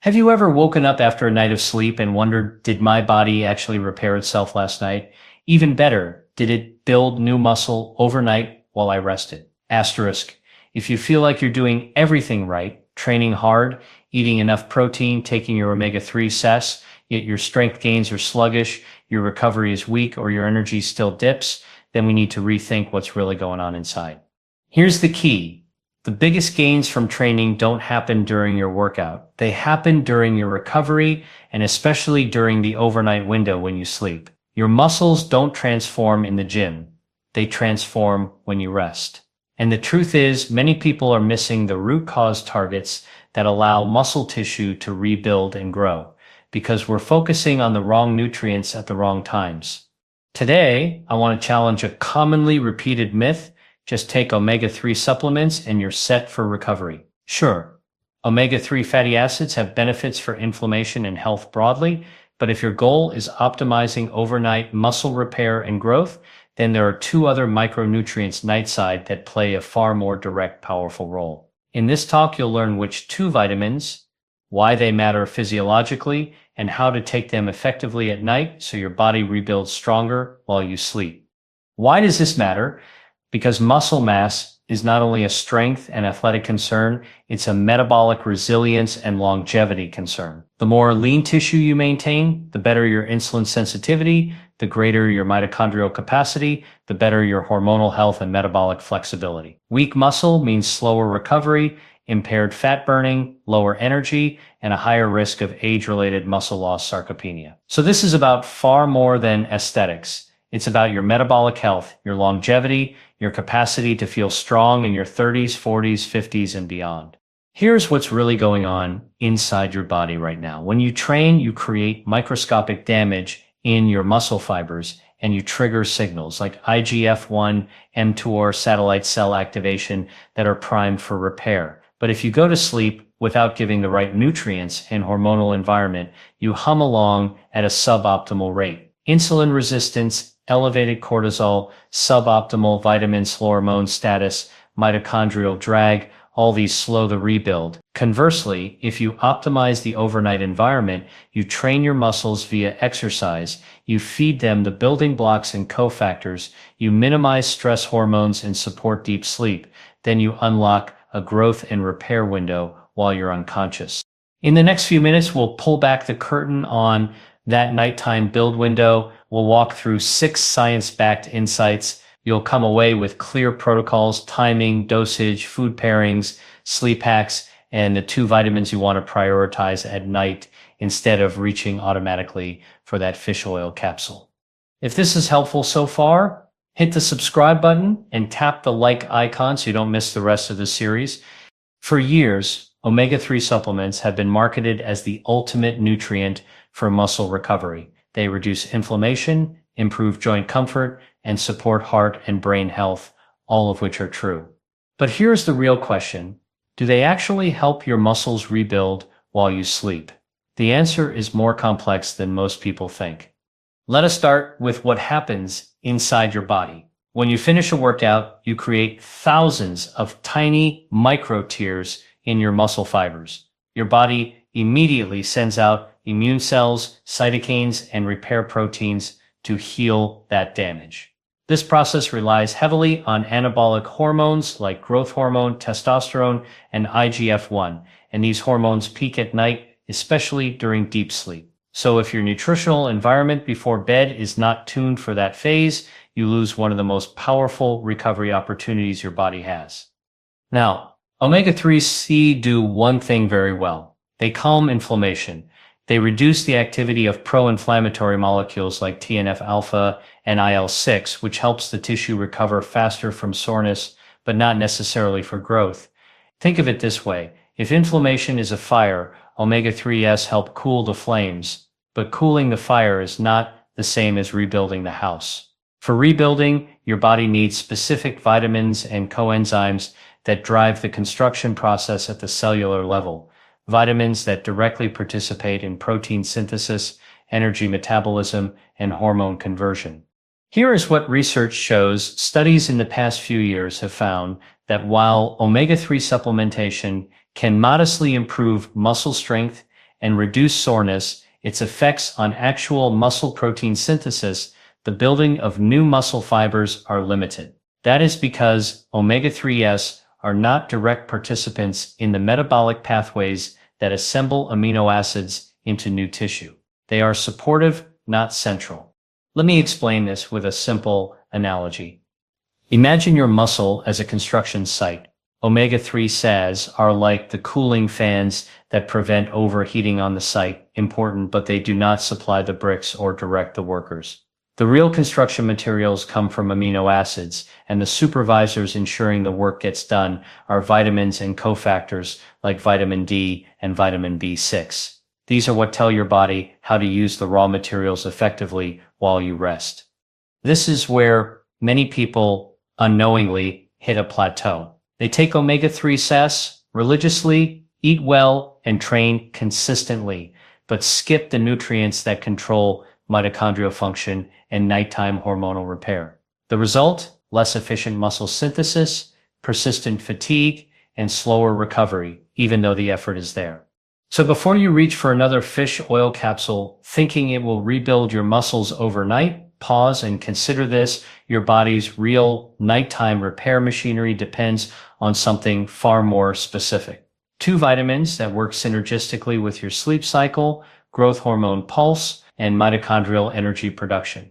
Have you ever woken up after a night of sleep and wondered, did my body actually repair itself last night? Even better, did it build new muscle overnight while I rested? Asterisk. If you feel like you're doing everything right, training hard, eating enough protein, taking your omega-3 sess, yet your strength gains are sluggish, your recovery is weak, or your energy still dips, then we need to rethink what's really going on inside. Here's the key. The biggest gains from training don't happen during your workout. They happen during your recovery and especially during the overnight window when you sleep. Your muscles don't transform in the gym. They transform when you rest. And the truth is, many people are missing the root cause targets that allow muscle tissue to rebuild and grow because we're focusing on the wrong nutrients at the wrong times. Today, I want to challenge a commonly repeated myth. Just take omega-3 supplements and you're set for recovery. Sure, omega-3 fatty acids have benefits for inflammation and health broadly, but if your goal is optimizing overnight muscle repair and growth, then there are two other micronutrients nightside that play a far more direct, powerful role. In this talk, you'll learn which two vitamins, why they matter physiologically, and how to take them effectively at night so your body rebuilds stronger while you sleep. Why does this matter? Because muscle mass is not only a strength and athletic concern, it's a metabolic resilience and longevity concern. The more lean tissue you maintain, the better your insulin sensitivity, the greater your mitochondrial capacity, the better your hormonal health and metabolic flexibility. Weak muscle means slower recovery, impaired fat burning, lower energy, and a higher risk of age-related muscle loss sarcopenia. So this is about far more than aesthetics. It's about your metabolic health, your longevity, your capacity to feel strong in your 30s, 40s, 50s, and beyond. Here's what's really going on inside your body right now. When you train, you create microscopic damage in your muscle fibers, and you trigger signals like IGF-1, mTOR, satellite cell activation that are primed for repair. But if you go to sleep without giving the right nutrients and hormonal environment, you hum along at a suboptimal rate. Insulin resistance, elevated cortisol, suboptimal vitamins, hormone status, mitochondrial drag, all these slow the rebuild. Conversely, if you optimize the overnight environment, you train your muscles via exercise, you feed them the building blocks and cofactors, you minimize stress hormones and support deep sleep, then you unlock a growth and repair window while you're unconscious. In the next few minutes, we'll pull back the curtain on that nighttime build window. We'll walk through 6 science-backed insights. You'll come away with clear protocols, timing, dosage, food pairings, sleep hacks, and the 2 vitamins you want to prioritize at night instead of reaching automatically for that fish oil capsule. If this is helpful so far, hit the subscribe button and tap the like icon so you don't miss the rest of the series. For years, omega-3 supplements have been marketed as the ultimate nutrient for muscle recovery. They reduce inflammation, improve joint comfort, and support heart and brain health, all of which are true. But here's the real question. Do they actually help your muscles rebuild while you sleep? The answer is more complex than most people think. Let us start with what happens inside your body. When you finish a workout, you create thousands of tiny micro tears in your muscle fibers. Your body immediately sends out immune cells, cytokines, and repair proteins to heal that damage. This process relies heavily on anabolic hormones like growth hormone, testosterone, and IGF-1, and these hormones peak at night, especially during deep sleep. So if your nutritional environment before bed is not tuned for that phase, you lose one of the most powerful recovery opportunities your body has. Now, omega-3 do one thing very well. They calm inflammation. They reduce the activity of pro-inflammatory molecules like TNF-alpha and IL-6, which helps the tissue recover faster from soreness, but not necessarily for growth. Think of it this way. If inflammation is a fire, omega-3s help cool the flames, but cooling the fire is not the same as rebuilding the house. For rebuilding, your body needs specific vitamins and coenzymes that drive the construction process at the cellular level. Vitamins that directly participate in protein synthesis, energy metabolism, and hormone conversion. Here is what research shows. Studies in the past few years have found that while omega-3 supplementation can modestly improve muscle strength and reduce soreness, its effects on actual muscle protein synthesis, the building of new muscle fibers, are limited. That is because omega-3s are not direct participants in the metabolic pathways that assemble amino acids into new tissue. They are supportive, not central. Let me explain this with a simple analogy. Imagine your muscle as a construction site. Omega-3 SAS are like the cooling fans that prevent overheating on the site, important, but they do not supply the bricks or direct the workers. The real construction materials come from amino acids, and the supervisors ensuring the work gets done are vitamins and cofactors like vitamin D and vitamin B6. These are what tell your body how to use the raw materials effectively while you rest. This is where many people unknowingly hit a plateau. They take omega-3 SAS religiously, eat well, and train consistently, but skip the nutrients that control mitochondrial function and nighttime hormonal repair. The result? Less efficient muscle synthesis, persistent fatigue, and slower recovery, even though the effort is there. So before you reach for another fish oil capsule, thinking it will rebuild your muscles overnight, pause and consider this. Your body's real nighttime repair machinery depends on something far more specific. 2 vitamins that work synergistically with your sleep cycle, growth hormone pulse, and mitochondrial energy production.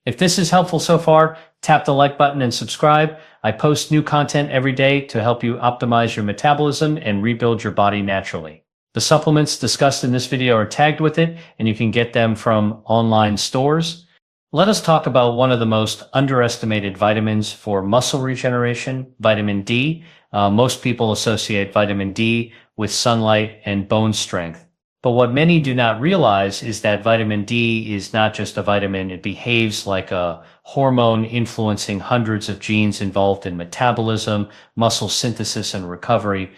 If this is helpful so far, tap the like button and subscribe. I post new content every day to help you optimize your metabolism and rebuild your body naturally. The supplements discussed in this video are tagged with it, and you can get them from online stores. Let us talk about one of the most underestimated vitamins for muscle regeneration, vitamin D. Most people associate vitamin D with sunlight and bone strength. But what many do not realize is that vitamin D is not just a vitamin. It behaves like a hormone influencing hundreds of genes involved in metabolism, muscle synthesis, and recovery.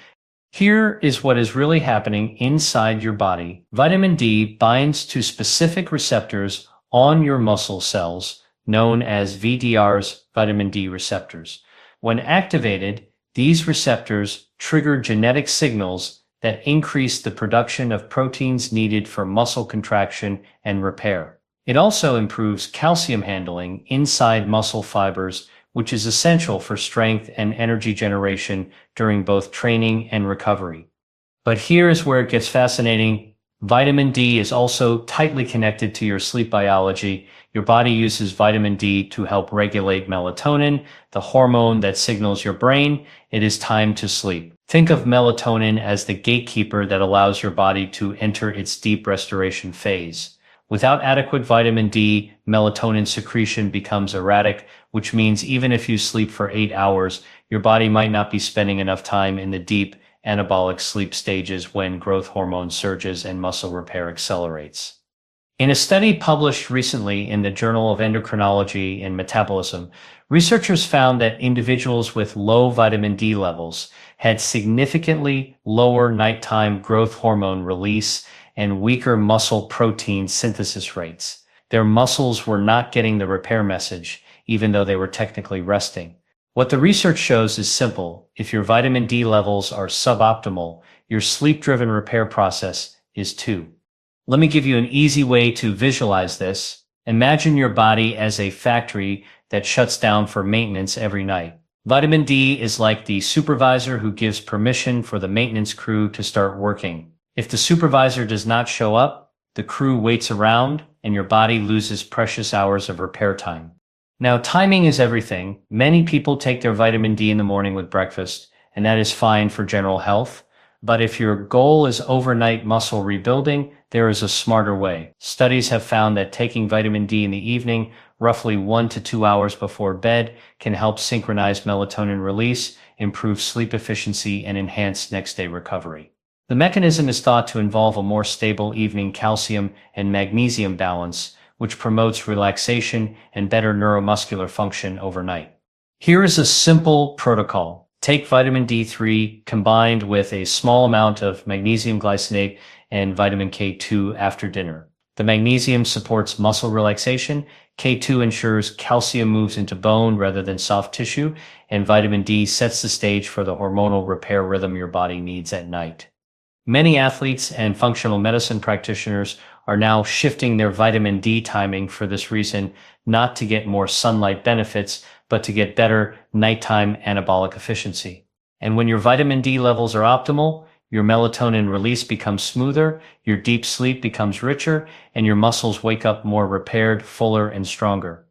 Here is what is really happening inside your body. Vitamin D binds to specific receptors on your muscle cells, known as VDRs, vitamin D receptors. When activated, these receptors trigger genetic signals that increase the production of proteins needed for muscle contraction and repair. It also improves calcium handling inside muscle fibers, which is essential for strength and energy generation during both training and recovery. But here is where it gets fascinating. Vitamin D is also tightly connected to your sleep biology. Your body uses vitamin D to help regulate melatonin, the hormone that signals your brain it is time to sleep. Think of melatonin as the gatekeeper that allows your body to enter its deep restoration phase. Without adequate vitamin D, melatonin secretion becomes erratic, which means even if you sleep for 8 hours, your body might not be spending enough time in the deep anabolic sleep stages when growth hormone surges and muscle repair accelerates. In a study published recently in the Journal of Endocrinology and Metabolism, researchers found that individuals with low vitamin D levels had significantly lower nighttime growth hormone release and weaker muscle protein synthesis rates. Their muscles were not getting the repair message, even though they were technically resting. What the research shows is simple. If your vitamin D levels are suboptimal, your sleep-driven repair process is too. Let me give you an easy way to visualize this. Imagine your body as a factory that shuts down for maintenance every night. Vitamin D is like the supervisor who gives permission for the maintenance crew to start working. If the supervisor does not show up, the crew waits around and your body loses precious hours of repair time. Now, timing is everything. Many people take their vitamin D in the morning with breakfast, and that is fine for general health. But if your goal is overnight muscle rebuilding, there is a smarter way. Studies have found that taking vitamin D in the evening, roughly 1 to 2 hours before bed, can help synchronize melatonin release, improve sleep efficiency, and enhance next-day recovery. The mechanism is thought to involve a more stable evening calcium and magnesium balance, which promotes relaxation and better neuromuscular function overnight. Here is a simple protocol. Take vitamin D3 combined with a small amount of magnesium glycinate and vitamin K2 after dinner. The magnesium supports muscle relaxation, K2 ensures calcium moves into bone rather than soft tissue, and vitamin D sets the stage for the hormonal repair rhythm your body needs at night. Many athletes and functional medicine practitioners are now shifting their vitamin D timing for this reason, not to get more sunlight benefits, but to get better nighttime anabolic efficiency. And when your vitamin D levels are optimal, your melatonin release becomes smoother, your deep sleep becomes richer, and your muscles wake up more repaired, fuller, and stronger.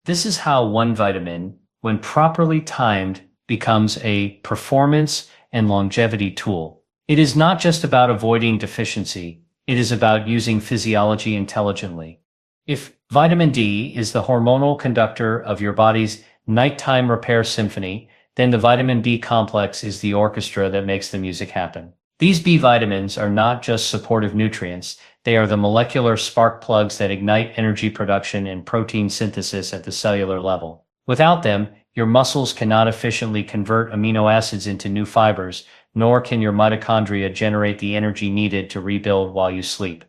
This is how one vitamin, when properly timed, becomes a performance and longevity tool. It is not just about avoiding deficiency, it is about using physiology intelligently. If vitamin D is the hormonal conductor of your body's nighttime repair symphony, then the vitamin B complex is the orchestra that makes the music happen. These B vitamins are not just supportive nutrients, they are the molecular spark plugs that ignite energy production and protein synthesis at the cellular level. Without them, your muscles cannot efficiently convert amino acids into new fibers, nor can your mitochondria generate the energy needed to rebuild while you sleep.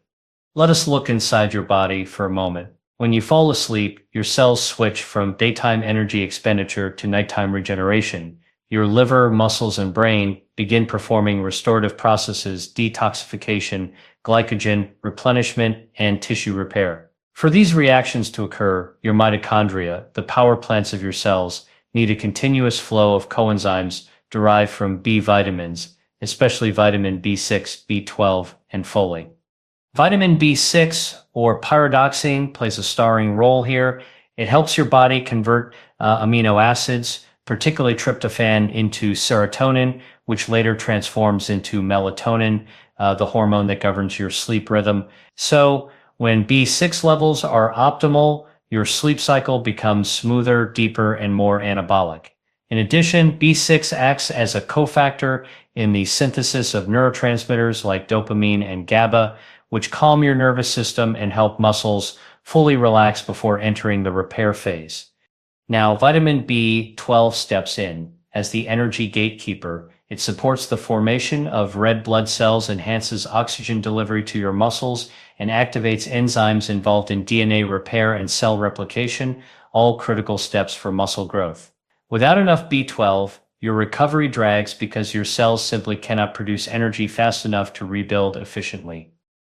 Let us look inside your body for a moment. When you fall asleep, your cells switch from daytime energy expenditure to nighttime regeneration. Your liver, muscles, and brain begin performing restorative processes, detoxification, glycogen replenishment, and tissue repair. For these reactions to occur, your mitochondria, the power plants of your cells, need a continuous flow of coenzymes derived from B vitamins, especially vitamin B6, B12, and folate. Vitamin B6, or pyridoxine, plays a starring role here. It helps your body convert amino acids, particularly tryptophan, into serotonin, which later transforms into melatonin, the hormone that governs your sleep rhythm. So, when B6 levels are optimal, your sleep cycle becomes smoother, deeper, and more anabolic. In addition, B6 acts as a cofactor in the synthesis of neurotransmitters like dopamine and GABA, which calm your nervous system and help muscles fully relax before entering the repair phase. Now, vitamin B12 steps in as the energy gatekeeper. It supports the formation of red blood cells, enhances oxygen delivery to your muscles, and activates enzymes involved in DNA repair and cell replication, all critical steps for muscle growth. Without enough B12, your recovery drags because your cells simply cannot produce energy fast enough to rebuild efficiently.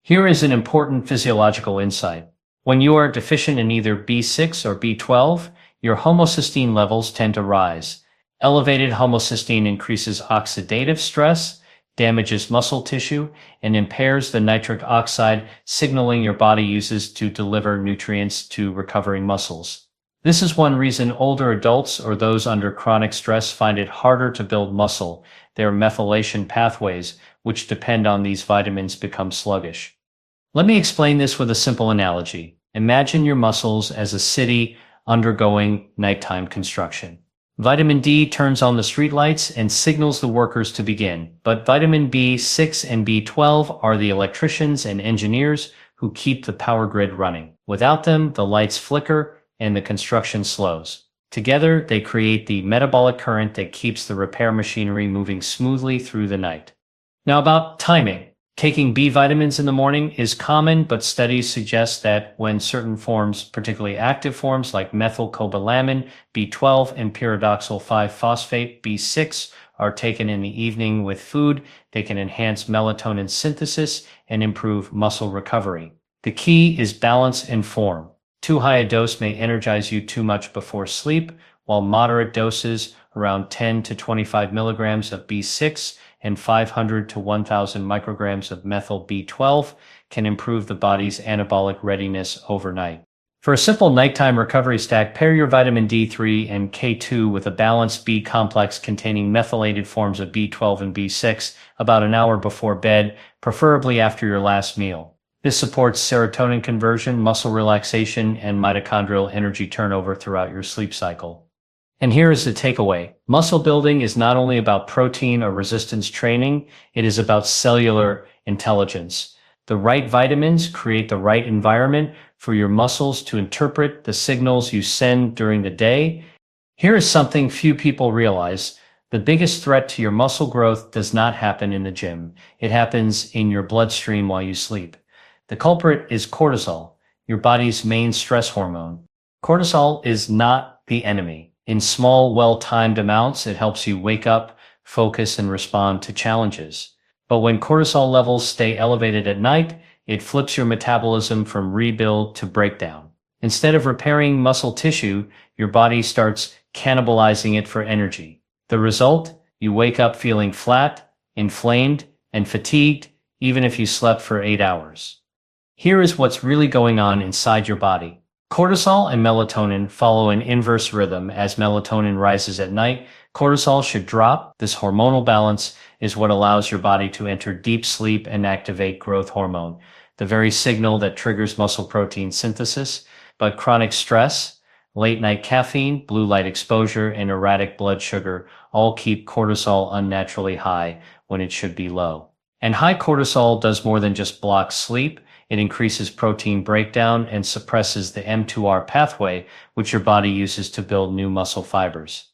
Here is an important physiological insight. When you are deficient in either B6 or B12, your homocysteine levels tend to rise. Elevated homocysteine increases oxidative stress, damages muscle tissue, and impairs the nitric oxide signaling your body uses to deliver nutrients to recovering muscles. This is one reason older adults or those under chronic stress find it harder to build muscle. Their methylation pathways, which depend on these vitamins, become sluggish. Let me explain this with a simple analogy. Imagine your muscles as a city undergoing nighttime construction. Vitamin D turns on the streetlights and signals the workers to begin, but vitamin B6 and B12 are the electricians and engineers who keep the power grid running. Without them, the lights flicker and the construction slows. Together, they create the metabolic current that keeps the repair machinery moving smoothly through the night. Now about timing. Taking B vitamins in the morning is common, but studies suggest that when certain forms, particularly active forms like methylcobalamin, B12, and pyridoxal 5-phosphate, B6, are taken in the evening with food, they can enhance melatonin synthesis and improve muscle recovery. The key is balance and form. Too high a dose may energize you too much before sleep, while moderate doses, around 10 to 25 milligrams of B6, and 500 to 1,000 micrograms of methyl B12 can improve the body's anabolic readiness overnight. For a simple nighttime recovery stack, pair your vitamin D3 and K2 with a balanced B complex containing methylated forms of B12 and B6 about an hour before bed, preferably after your last meal. This supports serotonin conversion, muscle relaxation, and mitochondrial energy turnover throughout your sleep cycle. And here is the takeaway. Muscle building is not only about protein or resistance training, it is about cellular intelligence. The right vitamins create the right environment for your muscles to interpret the signals you send during the day. Here is something few people realize. The biggest threat to your muscle growth does not happen in the gym. It happens in your bloodstream while you sleep. The culprit is cortisol, your body's main stress hormone. Cortisol is not the enemy. In small, well-timed amounts, it helps you wake up, focus, and respond to challenges. But when cortisol levels stay elevated at night, it flips your metabolism from rebuild to breakdown. Instead of repairing muscle tissue, your body starts cannibalizing it for energy. The result? You wake up feeling flat, inflamed, and fatigued, even if you slept for 8 hours. Here is what's really going on inside your body. Cortisol and melatonin follow an inverse rhythm. As melatonin rises at night, cortisol should drop. This hormonal balance is what allows your body to enter deep sleep and activate growth hormone, the very signal that triggers muscle protein synthesis. But chronic stress, late night caffeine, blue light exposure, and erratic blood sugar all keep cortisol unnaturally high when it should be low. And high cortisol does more than just block sleep. It increases protein breakdown and suppresses the mTOR pathway, which your body uses to build new muscle fibers.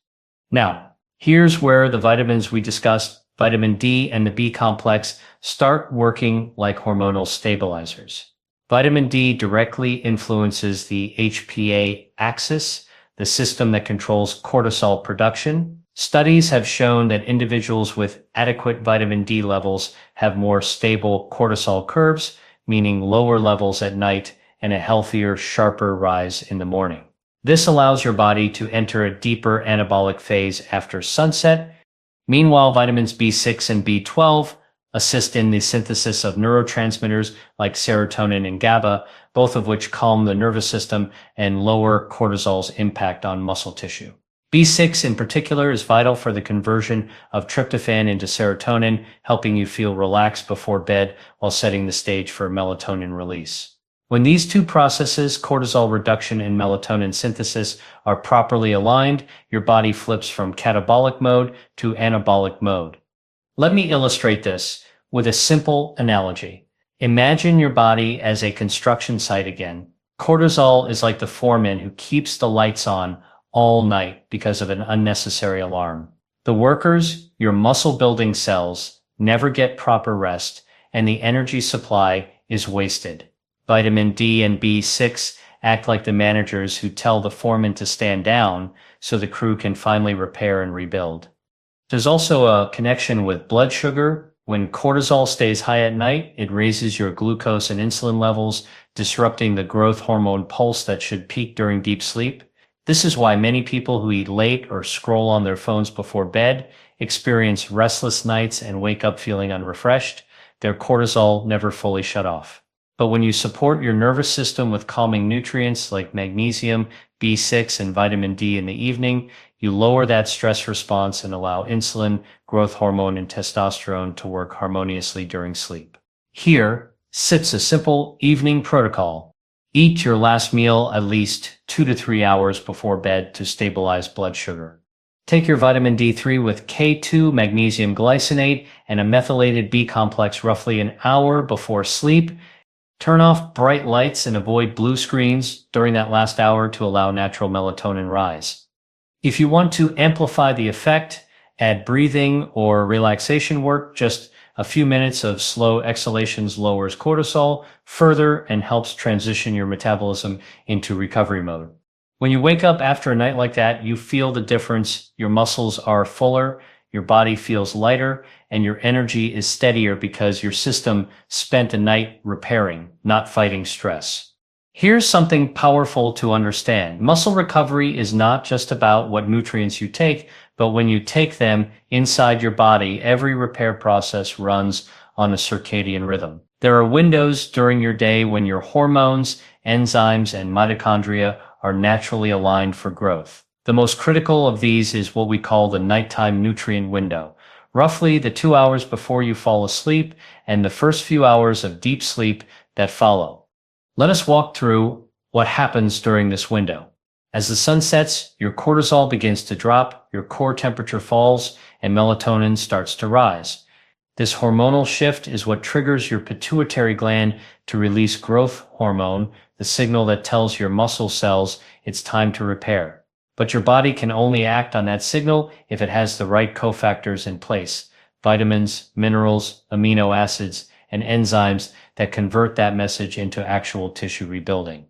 Now, here's where the vitamins we discussed, vitamin D and the B complex, start working like hormonal stabilizers. Vitamin D directly influences the HPA axis, the system that controls cortisol production. Studies have shown that individuals with adequate vitamin D levels have more stable cortisol curves, meaning lower levels at night and a healthier, sharper rise in the morning. This allows your body to enter a deeper anabolic phase after sunset. Meanwhile, vitamins B6 and B12 assist in the synthesis of neurotransmitters like serotonin and GABA, both of which calm the nervous system and lower cortisol's impact on muscle tissue. B6 in particular is vital for the conversion of tryptophan into serotonin, helping you feel relaxed before bed while setting the stage for melatonin release. When these two processes, cortisol reduction and melatonin synthesis, are properly aligned, your body flips from catabolic mode to anabolic mode. Let me illustrate this with a simple analogy. Imagine your body as a construction site again. Cortisol is like the foreman who keeps the lights on all night because of an unnecessary alarm. The workers, your muscle-building cells, never get proper rest, and the energy supply is wasted. Vitamin D and B6 act like the managers who tell the foreman to stand down so the crew can finally repair and rebuild. There's also a connection with blood sugar. When cortisol stays high at night, it raises your glucose and insulin levels, disrupting the growth hormone pulse that should peak during deep sleep. This is why many people who eat late or scroll on their phones before bed experience restless nights and wake up feeling unrefreshed. Their cortisol never fully shut off. But when you support your nervous system with calming nutrients like magnesium, B6, and vitamin D in the evening, you lower that stress response and allow insulin, growth hormone, and testosterone to work harmoniously during sleep. Here sits a simple evening protocol. Eat your last meal at least 2 to 3 hours before bed to stabilize blood sugar. Take your vitamin D3 with K2 magnesium glycinate and a methylated B complex roughly an hour before sleep. Turn off bright lights and avoid blue screens during that last hour to allow natural melatonin rise. If you want to amplify the effect, add breathing or relaxation work. Just a few minutes of slow exhalations lowers cortisol further and helps transition your metabolism into recovery mode. When you wake up after a night like that, you feel the difference. Your muscles are fuller, your body feels lighter, and your energy is steadier because your system spent a night repairing, not fighting stress. Here's something powerful to understand. Muscle recovery is not just about what nutrients you take, but when you take them inside your body, every repair process runs on a circadian rhythm. There are windows during your day when your hormones, enzymes, and mitochondria are naturally aligned for growth. The most critical of these is what we call the nighttime nutrient window, roughly the 2 hours before you fall asleep and the first few hours of deep sleep that follow. Let us walk through what happens during this window. As the sun sets, your cortisol begins to drop, your core temperature falls, and melatonin starts to rise. This hormonal shift is what triggers your pituitary gland to release growth hormone, the signal that tells your muscle cells it's time to repair. But your body can only act on that signal if it has the right cofactors in place: vitamins, minerals, amino acids, and enzymes that convert that message into actual tissue rebuilding.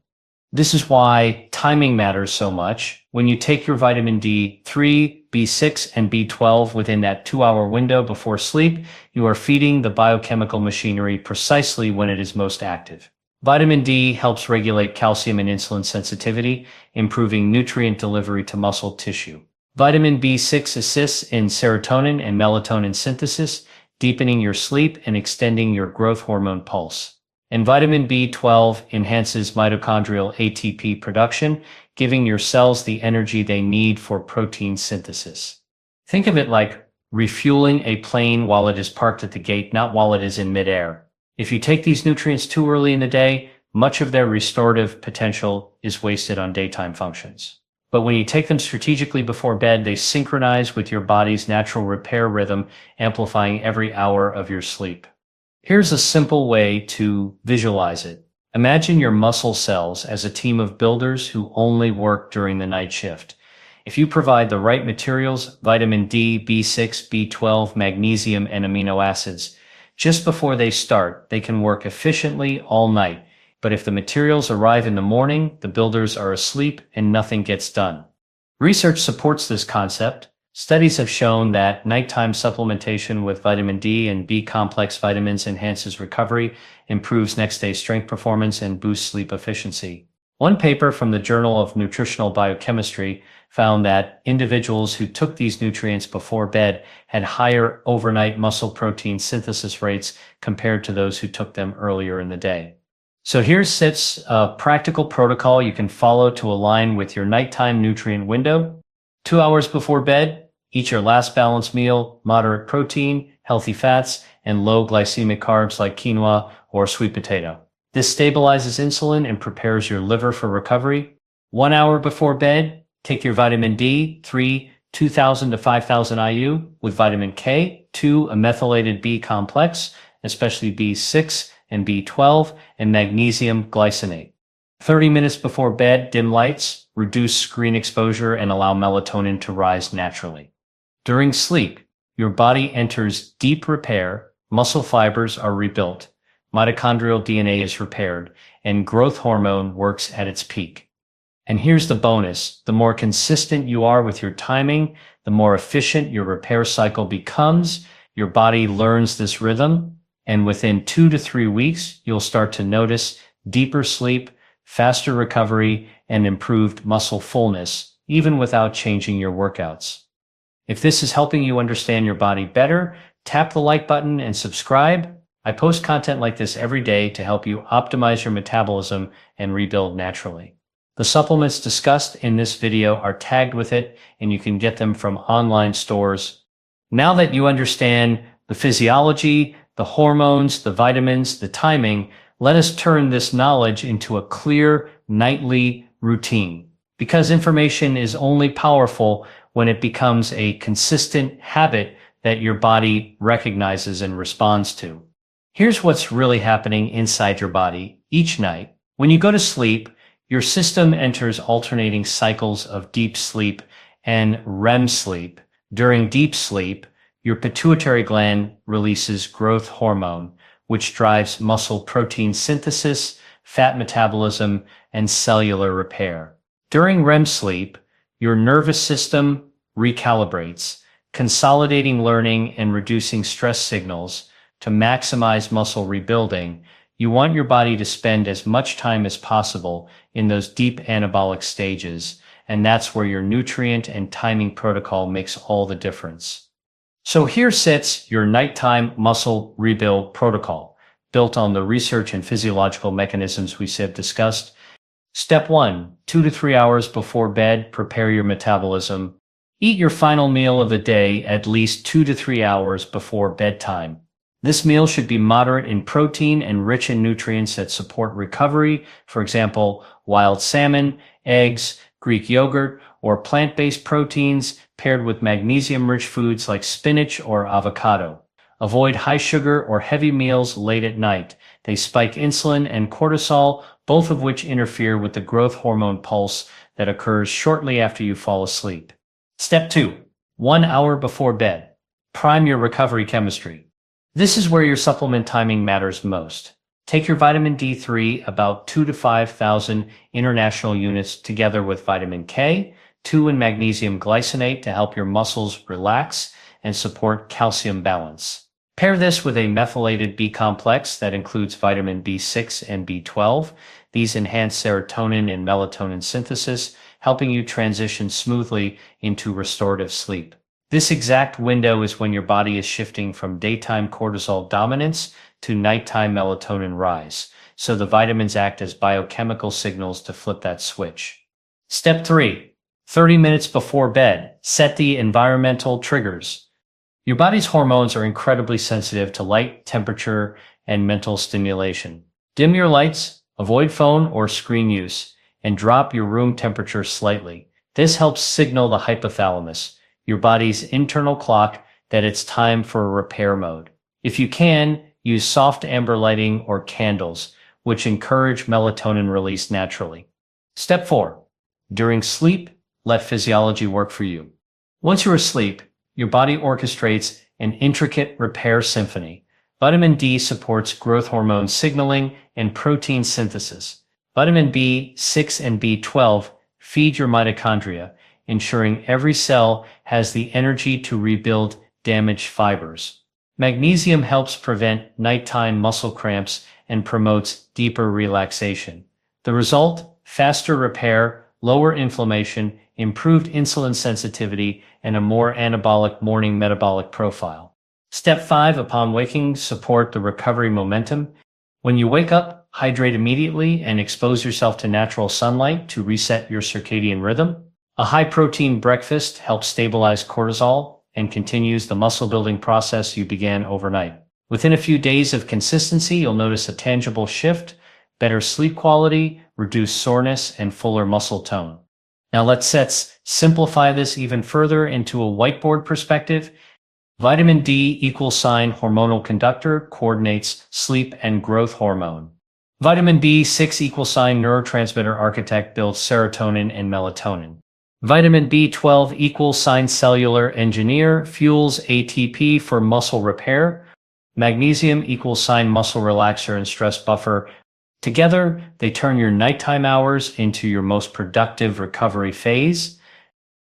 This is why timing matters so much. When you take your vitamin D3, B6, and B12 within that 2-hour window before sleep, you are feeding the biochemical machinery precisely when it is most active. Vitamin D helps regulate calcium and insulin sensitivity, improving nutrient delivery to muscle tissue. Vitamin B6 assists in serotonin and melatonin synthesis, deepening your sleep and extending your growth hormone pulse. And vitamin B12 enhances mitochondrial ATP production, giving your cells the energy they need for protein synthesis. Think of it like refueling a plane while it is parked at the gate, not while it is in midair. If you take these nutrients too early in the day, much of their restorative potential is wasted on daytime functions. But when you take them strategically before bed, they synchronize with your body's natural repair rhythm, amplifying every hour of your sleep. Here's a simple way to visualize it. Imagine your muscle cells as a team of builders who only work during the night shift. If you provide the right materials, vitamin D, B6, B12, magnesium, and amino acids, just before they start, they can work efficiently all night. But if the materials arrive in the morning, the builders are asleep and nothing gets done. Research supports this concept. Studies have shown that nighttime supplementation with vitamin D and B complex vitamins enhances recovery, improves next-day strength performance, and boosts sleep efficiency. One paper from the Journal of Nutritional Biochemistry found that individuals who took these nutrients before bed had higher overnight muscle protein synthesis rates compared to those who took them earlier in the day. So here sits a practical protocol you can follow to align with your nighttime nutrient window. 2 hours before bed, eat your last balanced meal, moderate protein, healthy fats, and low glycemic carbs like quinoa or sweet potato. This stabilizes insulin and prepares your liver for recovery. 1 hour before bed, take your vitamin D3, 2,000 to 5,000 IU with vitamin K2, a methylated B complex, especially B6 and B12, and magnesium glycinate. 30 minutes before bed, dim lights, reduce screen exposure, and allow melatonin to rise naturally. During sleep, your body enters deep repair, muscle fibers are rebuilt, mitochondrial DNA is repaired, and growth hormone works at its peak. And here's the bonus. The more consistent you are with your timing, the more efficient your repair cycle becomes. Your body learns this rhythm, and within 2 to 3 weeks, you'll start to notice deeper sleep, faster recovery, and improved muscle fullness, even without changing your workouts. If this is helping you understand your body better, tap the like button and subscribe. I post content like this every day to help you optimize your metabolism and rebuild naturally. The supplements discussed in this video are tagged with it, and you can get them from online stores. Now that you understand the physiology, the hormones, the vitamins, the timing, let us turn this knowledge into a clear nightly routine. Because information is only powerful when it becomes a consistent habit that your body recognizes and responds to. Here's what's really happening inside your body each night. When you go to sleep, your system enters alternating cycles of deep sleep and REM sleep. During deep sleep, your pituitary gland releases growth hormone, which drives muscle protein synthesis, fat metabolism, and cellular repair. During REM sleep, your nervous system recalibrates, consolidating learning and reducing stress signals to maximize muscle rebuilding. You want your body to spend as much time as possible in those deep anabolic stages, and that's where your nutrient and timing protocol makes all the difference. So here sits your nighttime muscle rebuild protocol, built on the research and physiological mechanisms we have discussed. Step 1, 2 to 3 hours before bed, prepare your metabolism. Eat your final meal of the day at least 2 to 3 hours before bedtime. This meal should be moderate in protein and rich in nutrients that support recovery, for example, wild salmon, eggs, Greek yogurt, or plant-based proteins paired with magnesium-rich foods like spinach or avocado. Avoid high sugar or heavy meals late at night. They spike insulin and cortisol, both of which interfere with the growth hormone pulse that occurs shortly after you fall asleep. Step 2. 1 hour before bed. Prime your recovery chemistry. This is where your supplement timing matters most. Take your vitamin D3, about 2 to 5,000 international units, together with vitamin K, 2 and magnesium glycinate to help your muscles relax and support calcium balance. Pair this with a methylated B complex that includes vitamin B6 and B12. These enhance serotonin and melatonin synthesis, helping you transition smoothly into restorative sleep. This exact window is when your body is shifting from daytime cortisol dominance to nighttime melatonin rise, so the vitamins act as biochemical signals to flip that switch. Step 3. 30 minutes before bed, set the environmental triggers. Your body's hormones are incredibly sensitive to light, temperature, and mental stimulation. Dim your lights, avoid phone or screen use, and drop your room temperature slightly. This helps signal the hypothalamus, your body's internal clock, that it's time for repair mode. If you can, use soft amber lighting or candles, which encourage melatonin release naturally. Step 4. During sleep, let physiology work for you. Once you're asleep, your body orchestrates an intricate repair symphony. Vitamin D supports growth hormone signaling and protein synthesis. Vitamin B6 and B12 feed your mitochondria, ensuring every cell has the energy to rebuild damaged fibers. Magnesium helps prevent nighttime muscle cramps and promotes deeper relaxation. The result? Faster repair, lower inflammation, improved insulin sensitivity, and a more anabolic morning metabolic profile. Step 5. Upon waking, support the recovery momentum. When you wake up, hydrate immediately and expose yourself to natural sunlight to reset your circadian rhythm. A high-protein breakfast helps stabilize cortisol and continues the muscle-building process you began overnight. Within a few days of consistency, you'll notice a tangible shift, better sleep quality, reduced soreness, and fuller muscle tone. Now let's simplify this even further into a whiteboard perspective. Vitamin D, equal sign hormonal conductor, coordinates sleep and growth hormone. Vitamin B6, equal sign neurotransmitter architect, builds serotonin and melatonin. Vitamin B12, equal sign cellular engineer, fuels ATP for muscle repair. Magnesium, equal sign muscle relaxer and stress buffer. Together, they turn your nighttime hours into your most productive recovery phase.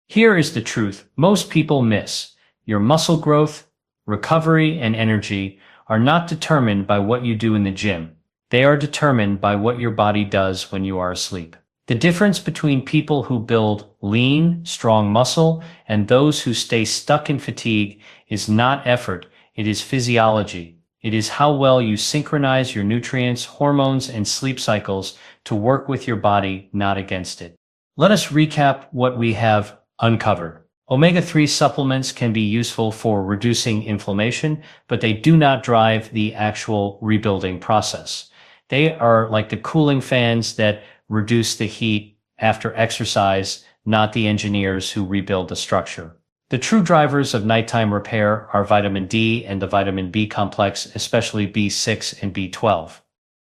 Here is the truth most people miss. Your muscle growth, recovery, and energy are not determined by what you do in the gym. They are determined by what your body does when you are asleep. The difference between people who build lean, strong muscle and those who stay stuck in fatigue is not effort, it is physiology. It is how well you synchronize your nutrients, hormones, and sleep cycles to work with your body, not against it. Let us recap what we have uncovered. Omega-3 supplements can be useful for reducing inflammation, but they do not drive the actual rebuilding process. They are like the cooling fans that reduce the heat after exercise, not the engineers who rebuild the structure. The true drivers of nighttime repair are vitamin D and the vitamin B complex, especially B6 and B12.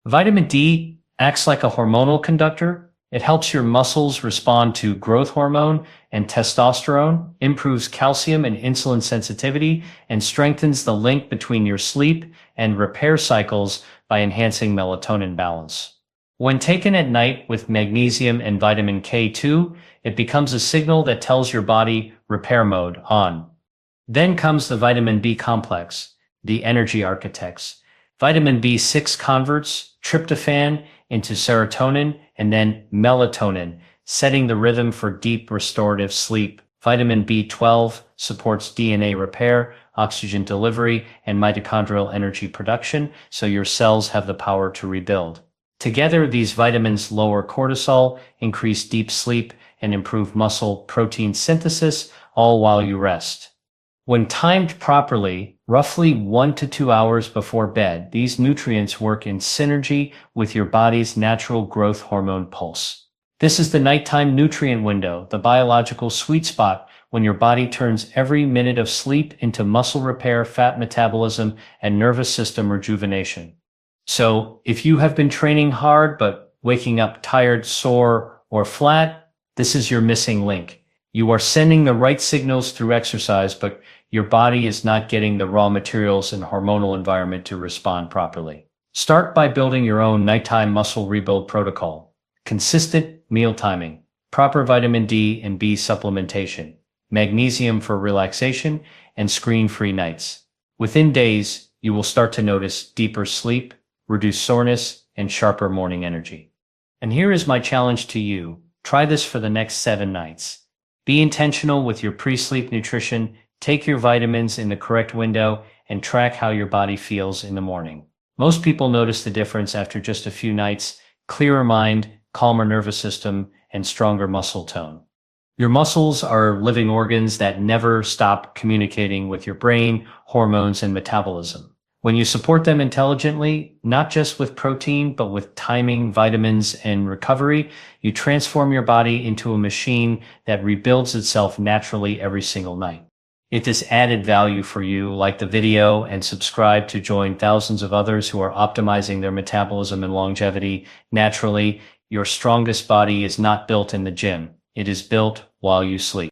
Vitamin D acts like a hormonal conductor. It helps your muscles respond to growth hormone and testosterone, improves calcium and insulin sensitivity, and strengthens the link between your sleep and repair cycles by enhancing melatonin balance. When taken at night with magnesium and vitamin K2, it becomes a signal that tells your body repair mode on. Then comes the vitamin B complex, the energy architects. Vitamin B6 converts tryptophan into serotonin and then melatonin, setting the rhythm for deep restorative sleep. Vitamin B12 supports DNA repair, oxygen delivery, and mitochondrial energy production, so your cells have the power to rebuild. Together, these vitamins lower cortisol, increase deep sleep, and improve muscle protein synthesis, all while you rest. When timed properly, roughly 1 to 2 hours before bed, these nutrients work in synergy with your body's natural growth hormone pulse. This is the nighttime nutrient window, the biological sweet spot when your body turns every minute of sleep into muscle repair, fat metabolism, and nervous system rejuvenation. So, if you have been training hard but waking up tired, sore, or flat, this is your missing link. You are sending the right signals through exercise, but your body is not getting the raw materials and hormonal environment to respond properly. Start by building your own nighttime muscle rebuild protocol. Consistent meal timing, proper vitamin D and B supplementation, magnesium for relaxation, and screen-free nights. Within days, you will start to notice deeper sleep, reduced soreness, and sharper morning energy. And here is my challenge to you. Try this for the next 7 nights. Be intentional with your pre-sleep nutrition, take your vitamins in the correct window, and track how your body feels in the morning. Most people notice the difference after just a few nights: clearer mind, calmer nervous system, and stronger muscle tone. Your muscles are living organs that never stop communicating with your brain, hormones, and metabolism. When you support them intelligently, not just with protein, but with timing, vitamins, and recovery, you transform your body into a machine that rebuilds itself naturally every single night. If this added value for you, like the video and subscribe to join thousands of others who are optimizing their metabolism and longevity naturally. Your strongest body is not built in the gym. It is built while you sleep.